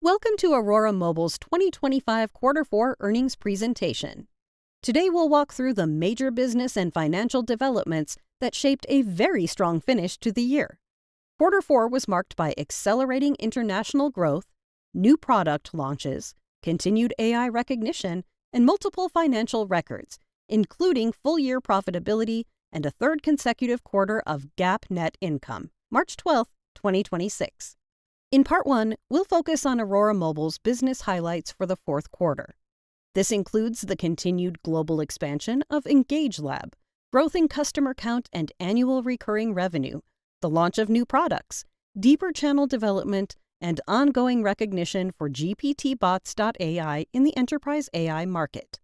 Welcome to Aurora Mobile's 2025 Quarter 4 earnings presentation. Today we'll walk through the major business and financial developments that shaped a very strong finish to the year. Quarter 4 was marked by accelerating international growth, new product launches, continued AI recognition, and multiple financial records, including full-year profitability and a third consecutive quarter of GAAP net income, March 12, 2026. In Part 1, we'll focus on Aurora Mobile's business highlights for the fourth quarter. This includes the continued global expansion of EngageLab, growth in customer count and annual recurring revenue, the launch of new products, deeper channel development, and ongoing recognition for GPTbots.ai in the enterprise AI market.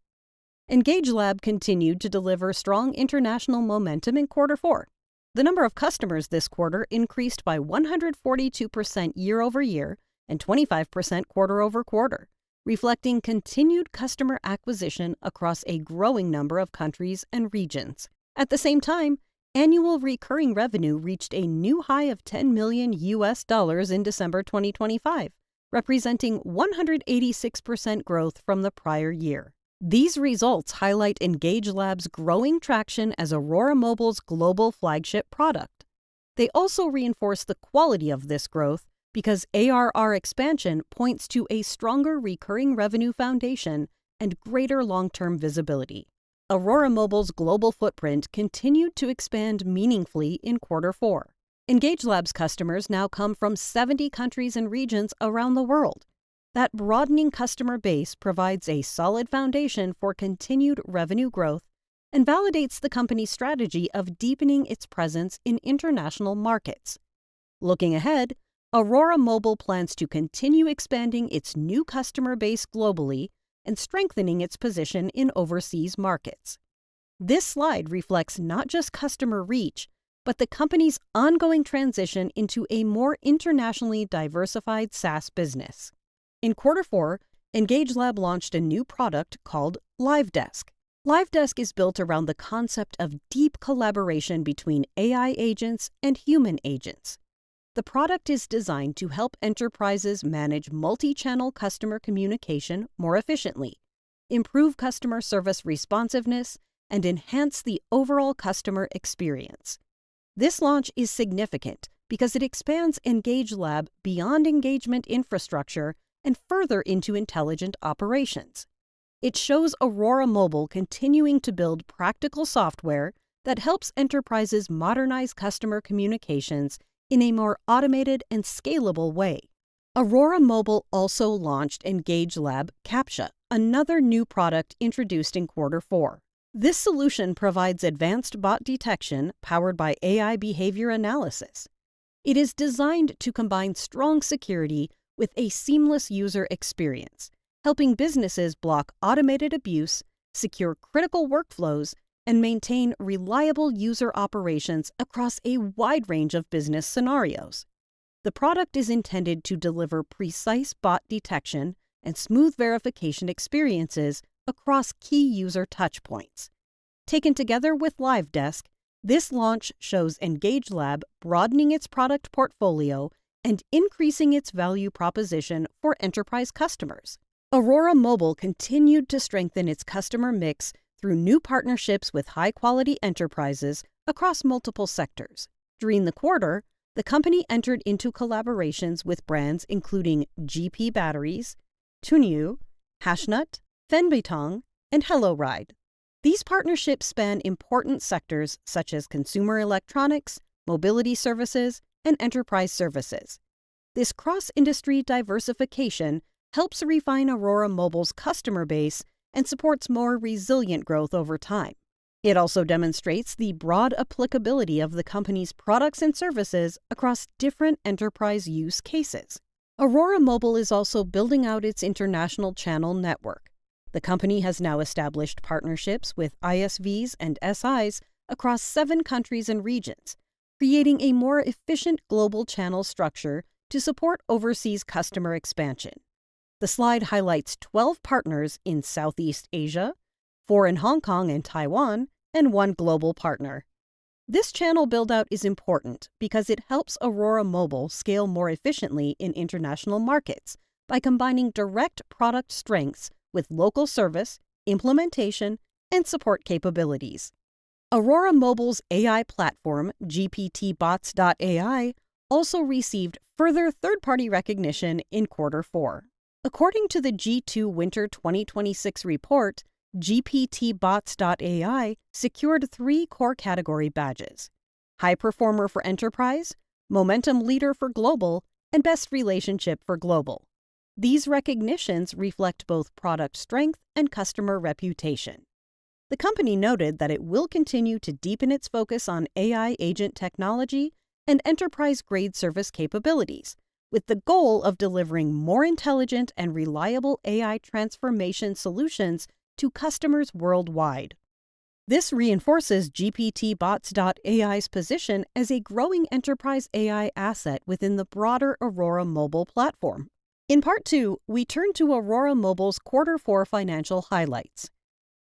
EngageLab continued to deliver strong international momentum in Quarter 4. The number of customers this quarter increased by 142% year-over-year and 25% quarter-over-quarter, reflecting continued customer acquisition across a growing number of countries and regions. At the same time, annual recurring revenue reached a new high of $10 million in December 2025, representing 186% growth from the prior year. These results highlight EngageLab's growing traction as Aurora Mobile's global flagship product. They also reinforce the quality of this growth because ARR expansion points to a stronger recurring revenue foundation and greater long-term visibility. Aurora Mobile's global footprint continued to expand meaningfully in Quarter 4. EngageLab's customers now come from 70 countries and regions around the world. That broadening customer base provides a solid foundation for continued revenue growth and validates the company's strategy of deepening its presence in international markets. Looking ahead, Aurora Mobile plans to continue expanding its new customer base globally and strengthening its position in overseas markets. This slide reflects not just customer reach, but the company's ongoing transition into a more internationally diversified SaaS business. In Quarter 4, EngageLab launched a new product called LiveDesk. LiveDesk is built around the concept of deep collaboration between AI agents and human agents. The product is designed to help enterprises manage multi-channel customer communication more efficiently, improve customer service responsiveness, and enhance the overall customer experience. This launch is significant because it expands EngageLab beyond engagement infrastructure and further into intelligent operations. It shows Aurora Mobile continuing to build practical software that helps enterprises modernize customer communications in a more automated and scalable way. Aurora Mobile also launched EngageLab CAPTCHA, another new product introduced in Quarter 4. This solution provides advanced bot detection powered by AI behavior analysis. It is designed to combine strong security with a seamless user experience, helping businesses block automated abuse, secure critical workflows, and maintain reliable user operations across a wide range of business scenarios. The product is intended to deliver precise bot detection and smooth verification experiences across key user touchpoints. Taken together with LiveDesk, this launch shows EngageLab broadening its product portfolio and increasing its value proposition for enterprise customers. Aurora Mobile continued to strengthen its customer mix through new partnerships with high-quality enterprises across multiple sectors. During the quarter, the company entered into collaborations with brands including GP Batteries, Tuniu, Hashnut, Fenbeitong, and HelloRide. These partnerships span important sectors such as consumer electronics, mobility services, and enterprise services. This cross-industry diversification helps refine Aurora Mobile's customer base and supports more resilient growth over time. It also demonstrates the broad applicability of the company's products and services across different enterprise use cases. Aurora Mobile is also building out its international channel network. The company has now established partnerships with ISVs and SIs across 7 countries and regions, creating a more efficient global channel structure to support overseas customer expansion. The slide highlights 12 partners in Southeast Asia, 4 in Hong Kong and Taiwan, and 1 global partner. This channel build-out is important because it helps Aurora Mobile scale more efficiently in international markets by combining direct product strengths with local service, implementation, and support capabilities. Aurora Mobile's AI platform, GPTbots.ai, also received further third-party recognition in Q4. According to the G2 Winter 2026 report, GPTbots.ai secured 3 core category badges: High Performer for Enterprise, Momentum Leader for Global, and Best Relationship for Global. These recognitions reflect both product strength and customer reputation. The company noted that it will continue to deepen its focus on AI agent technology and enterprise-grade service capabilities, with the goal of delivering more intelligent and reliable AI transformation solutions to customers worldwide. This reinforces GPTbots.ai's position as a growing enterprise AI asset within the broader Aurora Mobile platform. In Part 2, we turn to Aurora Mobile's Q4 financial highlights.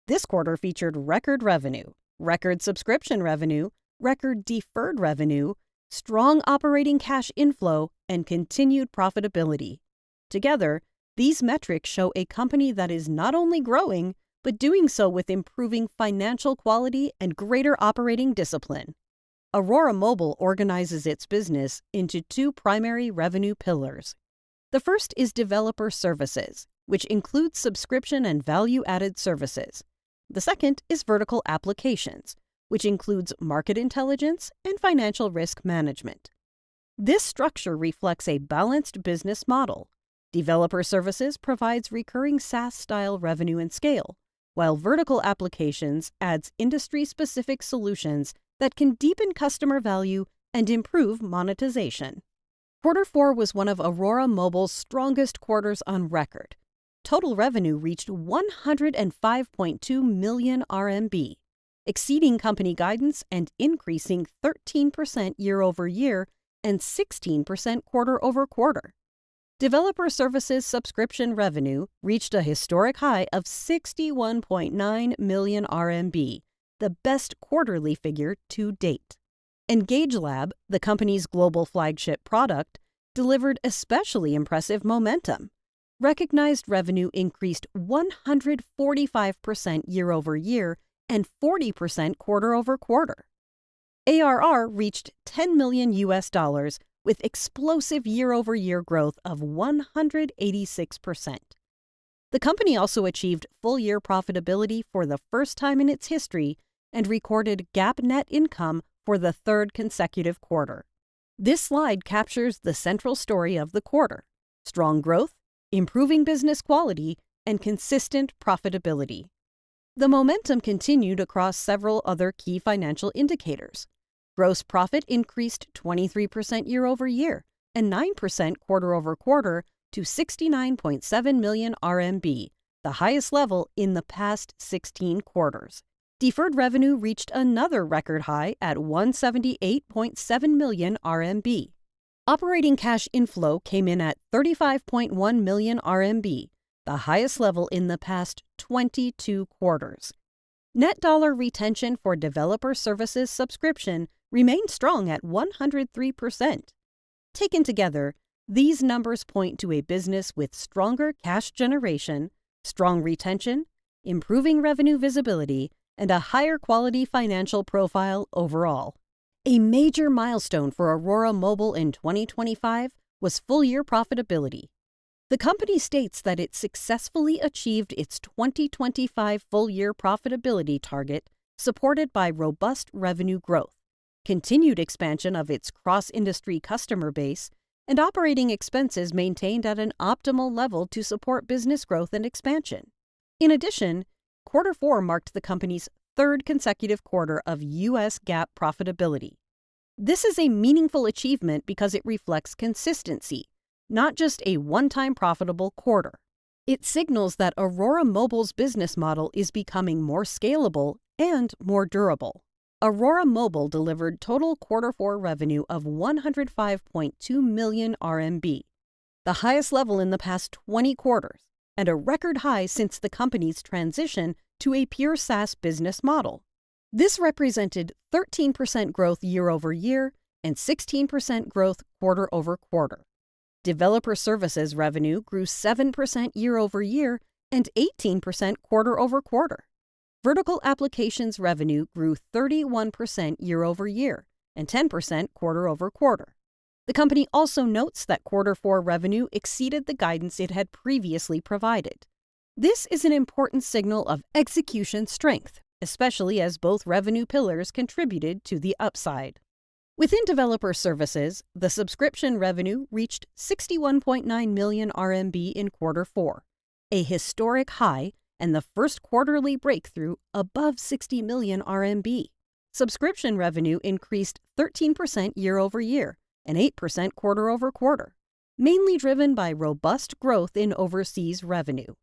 This quarter featured record revenue, record subscription revenue, record deferred revenue, strong operating cash inflow, and continued profitability. Together, these metrics show a company that is not only growing, but doing so with improving financial quality and greater operating discipline. Aurora Mobile organizes its business into 2 primary revenue pillars. The first is developer services, which includes subscription and value-added services. The second is vertical applications, which includes market intelligence and financial risk management. This structure reflects a balanced business model. Developer services provides recurring SaaS-style revenue and scale, while vertical applications adds industry-specific solutions that can deepen customer value and improve monetization. Q4 was one of Aurora Mobile's strongest quarters on record. Total revenue reached 105.2 million RMB, exceeding company guidance and increasing 13% year-over-year and 16% quarter-over-quarter. Developer services subscription revenue reached a historic high of 61.9 million RMB, the best quarterly figure to date. EngageLab, the company's global flagship product, delivered especially impressive momentum. Recognized revenue increased 145% year-over-year and 40% quarter-over-quarter. ARR reached $10 million with explosive year-over-year growth of 186%. The company also achieved full-year profitability for the first time in its history and recorded GAAP net income for the 3rd consecutive quarter. This slide captures the central story of the quarter: strong growth, improving business quality, and consistent profitability. The momentum continued across several other key financial indicators. Gross profit increased 23% year-over-year and 9% quarter-over-quarter to 69.7 million RMB, the highest level in the past 16 quarters. Deferred revenue reached another record high at 178.7 million RMB. Operating cash inflow came in at 35.1 million RMB, the highest level in the past 22 quarters. Net dollar retention for developer services subscription remained strong at 103%. Taken together, these numbers point to a business with stronger cash generation, strong retention, improving revenue visibility, and a higher quality financial profile overall. A major milestone for Aurora Mobile in 2025 was full-year profitability. The company states that it successfully achieved its 2025 full-year profitability target, supported by robust revenue growth, continued expansion of its cross-industry customer base, and operating expenses maintained at an optimal level to support business growth and expansion. In addition, Q4 marked the company's 3rd consecutive quarter of U.S. GAAP profitability. This is a meaningful achievement because it reflects consistency, not just a one-time profitable quarter. It signals that Aurora Mobile's business model is becoming more scalable and more durable. Aurora Mobile delivered total Q4 revenue of 105.2 million RMB, the highest level in the past 20 quarters, and a record high since the company's transition to a pure SaaS business model. This represented 13% growth year-over-year and 16% growth quarter-over-quarter. Developer services revenue grew 7% year-over-year and 18% quarter-over-quarter. Vertical applications revenue grew 31% year-over-year and 10% quarter-over-quarter. The company also notes that Q4 revenue exceeded the guidance it had previously provided. This is an important signal of execution strength, especially as both revenue pillars contributed to the upside. Within developer services, the subscription revenue reached 61.9 million RMB in Q4, a historic high and the first quarterly breakthrough above 60 million RMB. Subscription revenue increased 13% year-over-year and 8% quarter-over-quarter, mainly driven by robust growth in overseas revenue.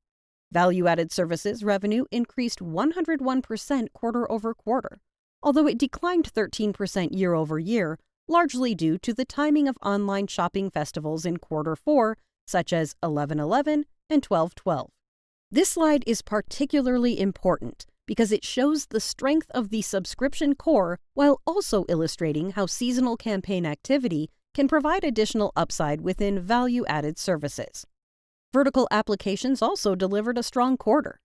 Value-added services revenue increased 101% quarter-over-quarter, although it declined 13% year-over-year, largely due to the timing of online shopping festivals in Q4, such as 11/11 and 12/12. This slide is particularly important because it shows the strength of the subscription core while also illustrating how seasonal campaign activity can provide additional upside within value-added services. Vertical applications also delivered a strong quarter.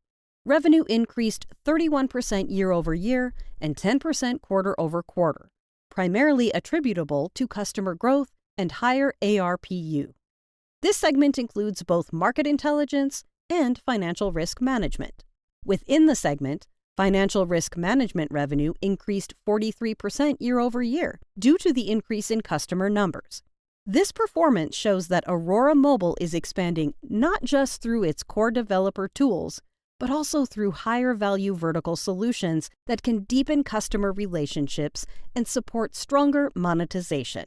Revenue increased 31% year-over-year and 10% quarter-over-quarter, primarily attributable to customer growth and higher ARPU. This segment includes both market intelligence and financial risk management. Within the segment, financial risk management revenue increased 43% year-over-year due to the increase in customer numbers. This performance shows that Aurora Mobile is expanding not just through its core developer tools, but also through higher-value vertical solutions that can deepen customer relationships and support stronger monetization.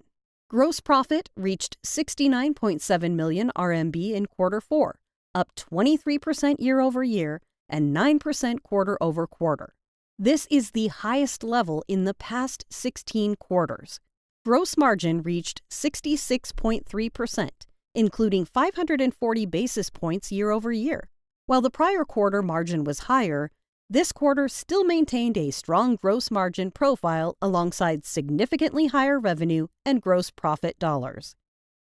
Gross profit reached 69.7 million RMB in Q4, up 23% year-over-year and 9% quarter-over-quarter. This is the highest level in the past 16 quarters. Gross margin reached 66.3%, including 540 basis points year-over-year. While the prior quarter margin was higher, this quarter still maintained a strong gross margin profile alongside significantly higher revenue and gross profit dollars.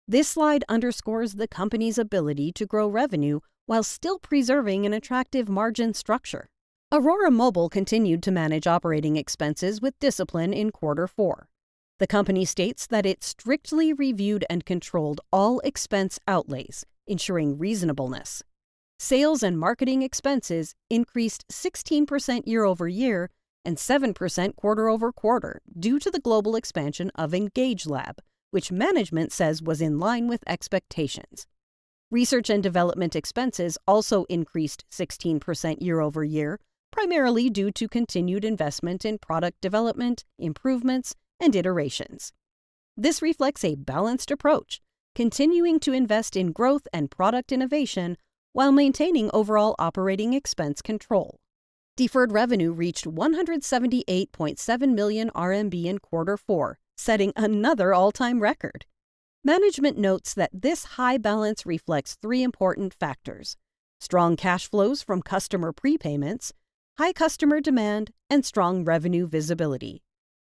This slide underscores the company's ability to grow revenue while still preserving an attractive margin structure. Aurora Mobile continued to manage operating expenses with discipline in Q4. The company states that it strictly reviewed and controlled all expense outlays, ensuring reasonableness. Sales and marketing expenses increased 16% year-over-year and 7% quarter-over-quarter due to the global expansion of EngageLab, which management says was in line with expectations. Research and development expenses also increased 16% year-over-year, primarily due to continued investment in product development, improvements, and iterations. This reflects a balanced approach, continuing to invest in growth and product innovation while maintaining overall operating expense control. Deferred revenue reached 178.7 million RMB in Q4, setting another all-time record. Management notes that this high balance reflects three important factors: strong cash flows from customer prepayments, high customer demand, and strong revenue visibility.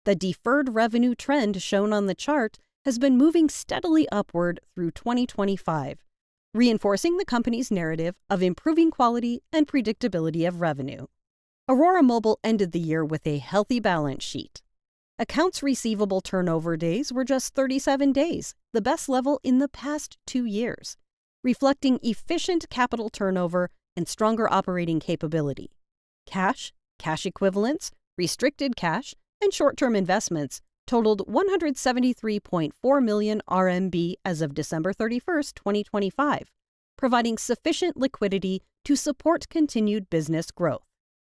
The deferred revenue trend shown on the chart has been moving steadily upward through 2025, reinforcing the company's narrative of improving quality and predictability of revenue. Aurora Mobile ended the year with a healthy balance sheet. Accounts receivable turnover days were just 37 days, the best level in the past 2 years, reflecting efficient capital turnover and stronger operating capability. Cash, cash equivalents, restricted cash, and short-term investments totaled 173.4 million RMB as of December 31, 2025, providing sufficient liquidity to support continued business growth.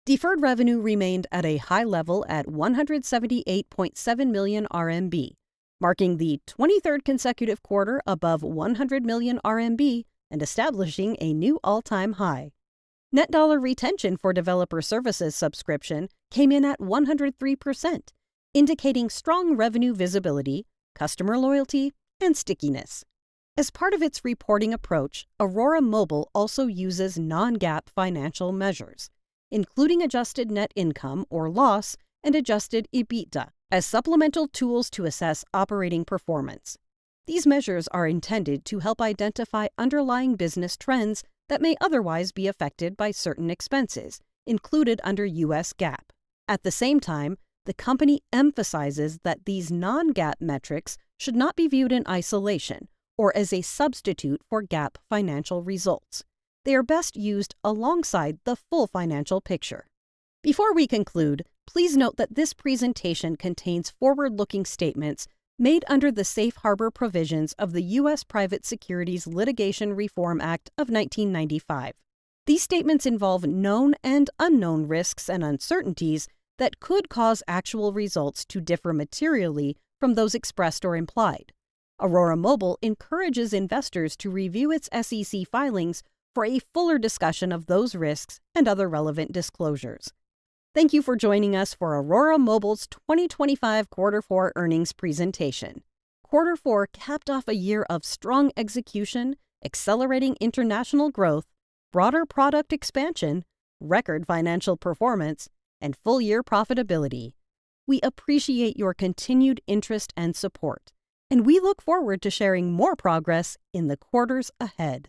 Deferred revenue remained at a high level at 178.7 million RMB, marking the 23rd consecutive quarter above 100 million RMB and establishing a new all-time high. Net dollar retention for developer services subscription came in at 103%, indicating strong revenue visibility, customer loyalty, and stickiness. As part of its reporting approach, Aurora Mobile also uses non-GAAP financial measures, including adjusted net income or loss and adjusted EBITDA, as supplemental tools to assess operating performance. These measures are intended to help identify underlying business trends that may otherwise be affected by certain expenses included under U.S. GAAP. At the same time, the company emphasizes that these non-GAAP metrics should not be viewed in isolation or as a substitute for GAAP financial results. They are best used alongside the full financial picture. Before we conclude, please note that this presentation contains forward-looking statements made under the safe harbor provisions of the U.S. Private Securities Litigation Reform Act of 1995. These statements involve known and unknown risks and uncertainties that could cause actual results to differ materially from those expressed or implied. Aurora Mobile encourages investors to review its SEC filings for a fuller discussion of those risks and other relevant disclosures. Thank you for joining us for Aurora Mobile's 2025 Quarter 4 earnings presentation. Quarter 4 capped off a year of strong execution, accelerating international growth, broader product expansion, record financial performance, and full-year profitability. We appreciate your continued interest and support, and we look forward to sharing more progress in the quarters ahead.